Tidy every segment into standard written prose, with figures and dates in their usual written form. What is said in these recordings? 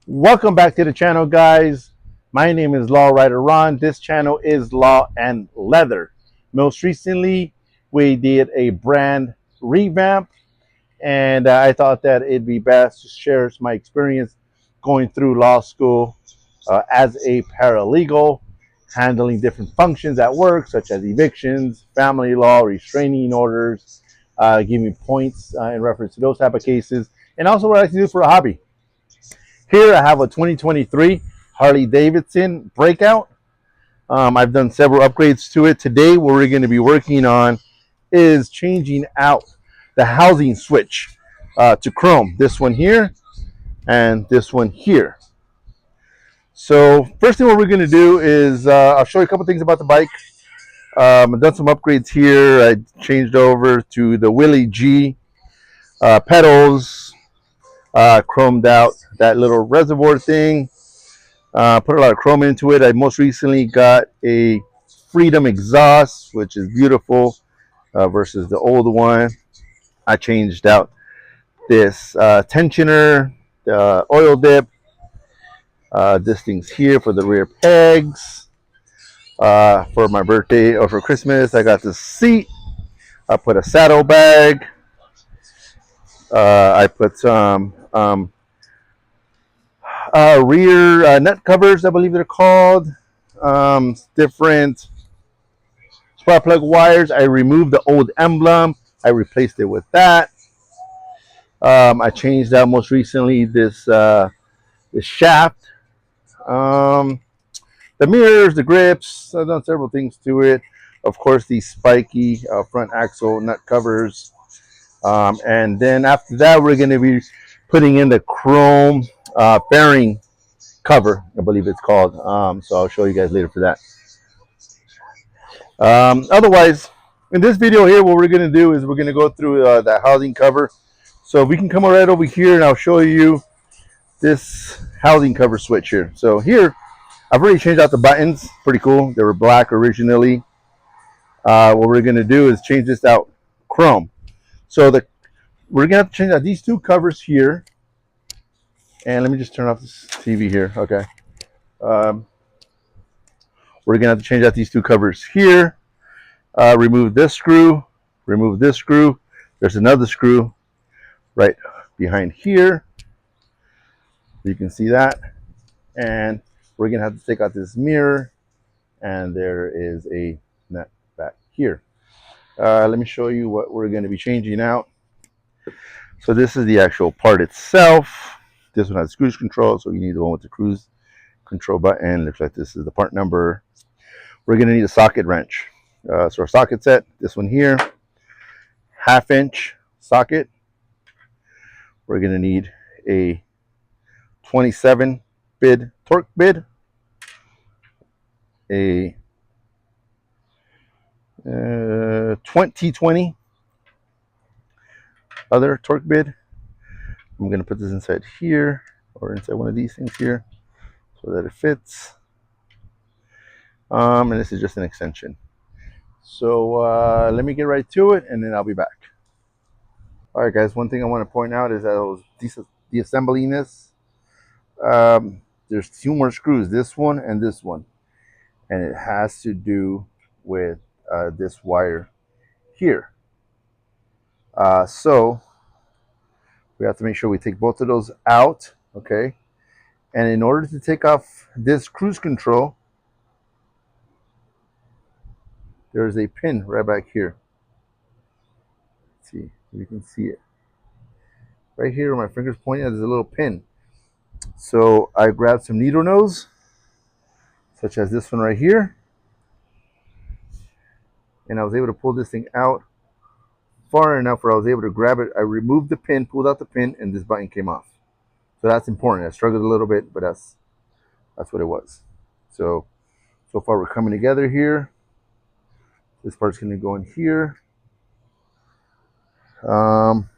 Welcome back to the channel, guys. My name is LawRiderRon. This channel is Law and Leather. Most recently, we did a brand revamp, and I thought that it'd be best to share my experience going through law school as a paralegal, handling different functions at work, such as evictions, family law, restraining orders, giving points in reference to those type of cases, and also what I like to do for a hobby. Here I have a 2023 Harley Davidson Breakout. I've done several upgrades to it. Today what we're going to be working on is changing out the housing switch to chrome. This one here and this one here. So first thing what we're going to do is I'll show you a couple things about the bike. I've done some upgrades here. I changed over to the Willie G pedals, chromed out that little reservoir thing. Put a lot of chrome into it. I most recently got a Freedom exhaust, which is beautiful versus the old one. I changed out this tensioner, the oil dip. This thing's here for the rear pegs. For my birthday or for Christmas, I got this seat. I put a saddle bag. I put some rear nut covers, I believe they're called. Different spark plug wires. I removed the old emblem. I replaced it with that. I changed out most recently this shaft, the mirrors, the grips. I've done several things to it. Of course, these spiky front axle nut covers. And then after that, we're going to be putting in the chrome fairing cover, I believe it's called. So I'll show you guys later for that. Otherwise, in this video here, what we're going to do is we're going to go through that housing cover. So we can come right over here and I'll show you this housing cover switch here. So here, I've already changed out the buttons. Pretty cool. They were black originally. What we're going to do is change this out chrome. So we're going to have to change out these two covers here. And let me just turn off this TV here. Okay. We're going to have to change out these two covers here. Remove this screw. Remove this screw. There's another screw right behind here. You can see that. And we're going to have to take out this mirror. And there is a nut back here. Let me show you what we're going to be changing out. So this is the actual part itself. This one has cruise control, so you need the one with the cruise control button. Looks like this is the part number. We're going to need a socket wrench. So our socket set, this one here, 1/2 inch socket. We're going to need a 27 bid torque bid, a 2020 other torque bid. I'm going to put this inside here or inside one of these things here so that it fits. And this is just an extension. So let me get right to it and then I'll be back. All right, guys, one thing I want to point out is that I was deassembling this. There's two more screws, this one and this one. And it has to do with this wire here. So we have to make sure we take both of those out, okay? And in order to take off this cruise control, there's a pin right back here. Let's see if you can see it. Right here where my finger's pointing at, there's a little pin. So I grabbed some needle nose, such as this one right here. And I was able to pull this thing out far enough where I was able to grab it. I removed the pin, pulled out the pin, and this button came off. So that's important. I struggled a little bit, but that's what it was. So far we're coming together here. This part's going to go in here. And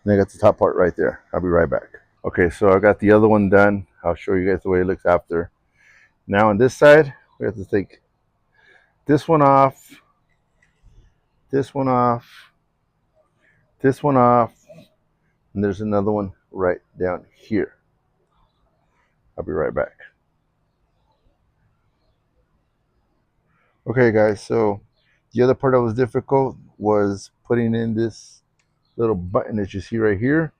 I got the top part right there. I'll be right back. Okay, so I got the other one done. I'll show you guys the way it looks after. Now on this side, we have to take this one off, this one off, this one off, and there's another one right down here. I'll be right back. Okay, guys, so the other part that was difficult was putting in this little button that you see right here.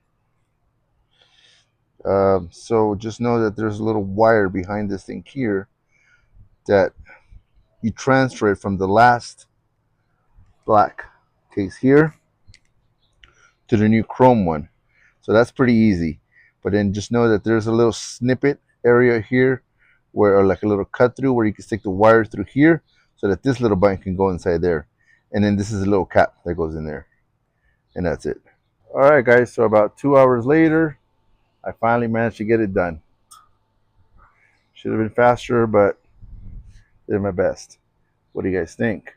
So just know that there's a little wire behind this thing here that you transfer it from the last black case here to the new chrome one. So that's pretty easy. But then just know that there's a little snippet area here where, or like a little cut through where you can stick the wire through here so that this little button can go inside there. And then this is a little cap that goes in there. And that's it. All right, guys. So about 2 hours later, I finally managed to get it done. Should have been faster, but did my best. What do you guys think?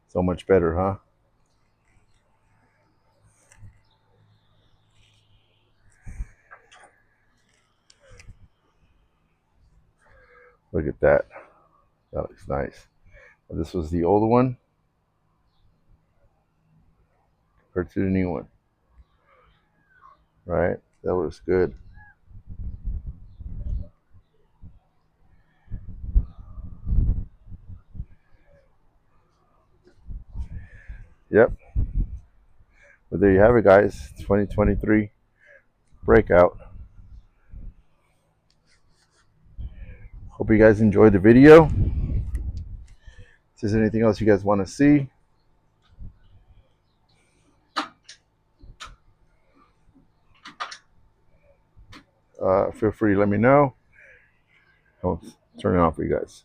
So much better, huh? Look at that. That looks nice. This was the old one compared to the new one. Right? That looks good. Yep. But there you have it, guys. 2023 Breakout. Hope you guys enjoyed the video. If there's anything else you guys want to see, feel free to let me know. I'll turn it on for you guys.